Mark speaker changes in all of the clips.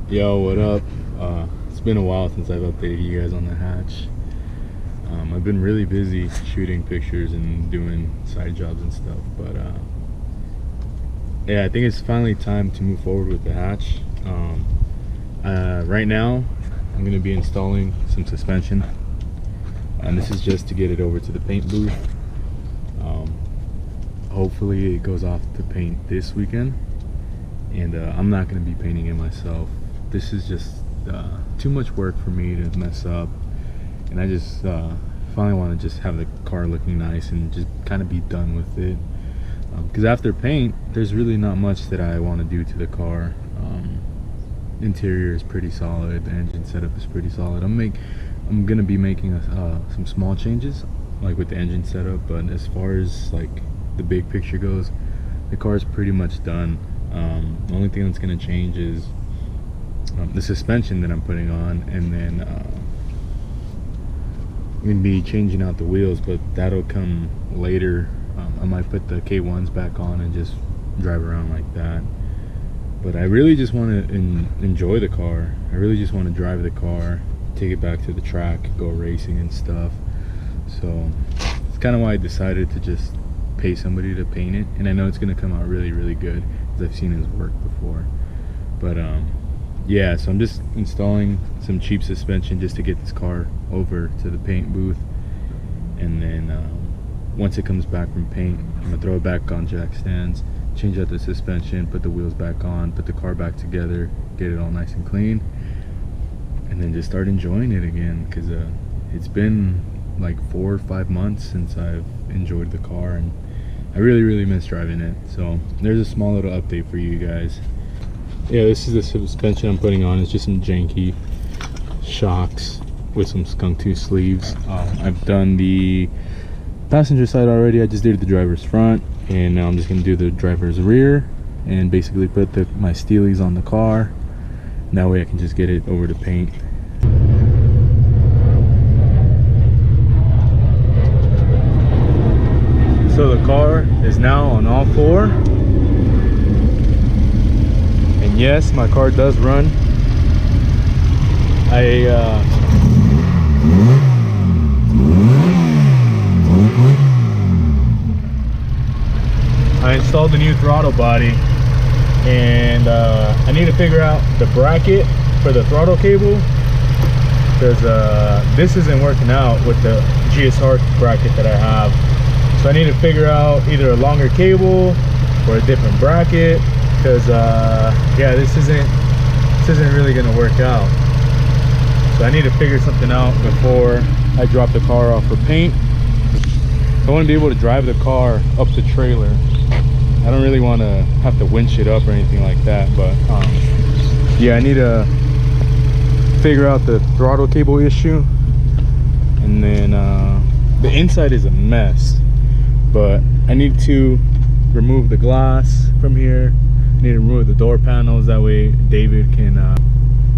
Speaker 1: Yo, what up? It's been a while since I've updated you guys on the hatch. I've been really busy shooting pictures and doing side jobs and stuff, but yeah, I think it's finally time to move forward with the hatch. Right now I'm going to be installing some suspension, and this is just to get it over to the paint booth. Hopefully it goes off to paint this weekend, and I'm not going to be painting it myself. This is just too much work for me to mess up, and I just finally want to just have the car looking nice and just kind of be done with it, because after paint there's really not much that I want to do to the car. Interior is pretty solid, the engine setup is pretty solid. I'm gonna be making some small changes like with the engine setup, but as far as like the big picture goes, the car is pretty much done. The only thing that's going to change is the suspension that I'm putting on, and then I'm going to be changing out the wheels, but that'll come later. I might put the K1s back on and just drive around like that. But I really just want to enjoy the car. I really just want to drive the car, take it back to the track, go racing and stuff. So it's kind of why I decided to just pay somebody to paint it, and I know it's going to come out really, really good because I've seen his work before. But yeah, so I'm just installing some cheap suspension just to get this car over to the paint booth, and then once it comes back from paint, I'm going to throw it back on jack stands, change out the suspension, put the wheels back on, put the car back together, get it all nice and clean, and then just start enjoying it again, because it's been like 4 or 5 months since I've enjoyed the car, and I really, really miss driving it. So there's a small little update for you guys. Yeah, this is the suspension I'm putting on. It's just some janky shocks with some skunk tooth sleeves. I've done the passenger side already. I just did the driver's front, and now I'm just going to do the driver's rear and basically put my steelies on the car, and that way I can just get it over to paint. So the car is now on all 4, and yes, my car does run. I installed the new throttle body, and I need to figure out the bracket for the throttle cable, because this isn't working out with the GSR bracket that I have. So I need to figure out either a longer cable or a different bracket, because yeah, this isn't really gonna work out. So I need to figure something out before I drop the car off for paint. I want to be able to drive the car up the trailer. I don't really want to have to winch it up or anything like that, but yeah, I need to figure out the throttle cable issue, and then the inside is a mess, but I need to remove the glass from here. I need to remove the door panels, that way David can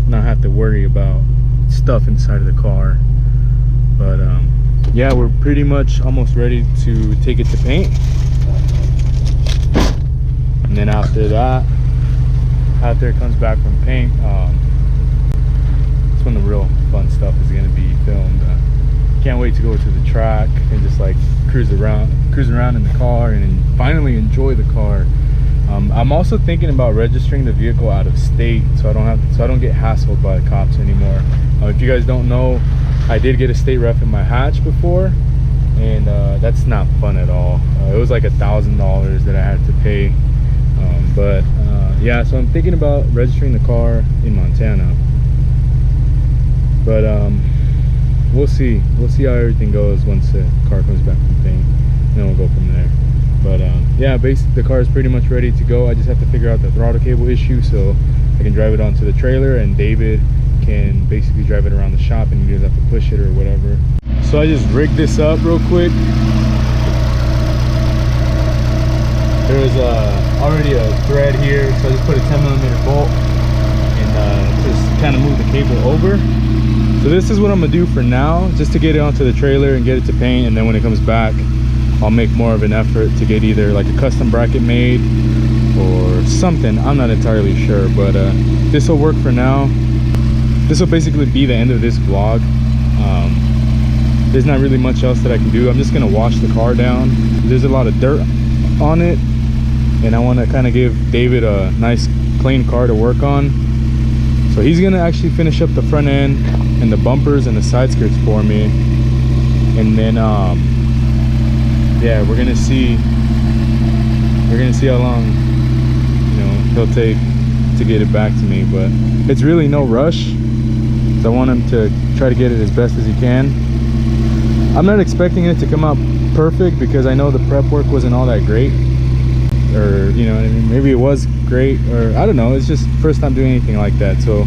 Speaker 1: not have to worry about stuff inside of the car. But yeah, we're pretty much almost ready to take it to paint, and then after that, after it comes back from paint, that's when the real fun stuff is going to be filmed. Can't wait to go to the track and just like cruise around in the car and finally enjoy the car. I'm also thinking about registering the vehicle out of state, so I don't get hassled by the cops anymore. If you guys don't know, I did get a state ref in my hatch before, and that's not fun at all. It was like $1,000 that I had to pay. But yeah, so I'm thinking about registering the car in Montana. But we'll see how everything goes once the car comes back from paint, and then we'll go from there. But yeah, basically the car is pretty much ready to go. I just have to figure out the throttle cable issue so I can drive it onto the trailer, and David can basically drive it around the shop, and he doesn't have to push it or whatever. So I just rigged this up real quick. There's already a thread here, so I just put a 10mm bolt and just kind of move the cable over. So this is what I'm gonna do for now, just to get it onto the trailer and get it to paint, and then when it comes back, I'll make more of an effort to get either like a custom bracket made or something. I'm not entirely sure, but this will work for now. This will basically be the end of this vlog. There's not really much else that I can do. I'm just gonna wash the car down. There's a lot of dirt on it, and I want to kind of give David a nice clean car to work on. So he's gonna actually finish up the front end and the bumpers and the side skirts for me, and then yeah, we're gonna see how long, you know, he'll take to get it back to me. But it's really no rush. So I want him to try to get it as best as he can. I'm not expecting it to come out perfect because I know the prep work wasn't all that great, or you know what I mean, maybe it was great, or I don't know. It's just first time doing anything like that. So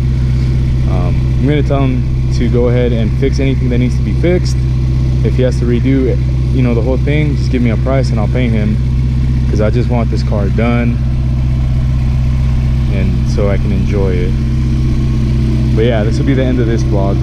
Speaker 1: I'm gonna tell him to go ahead and fix anything that needs to be fixed. If he has to redo, you know, the whole thing, just give me a price and I'll pay him, because I just want this car done and so I can enjoy it. But yeah, this will be the end of this vlog.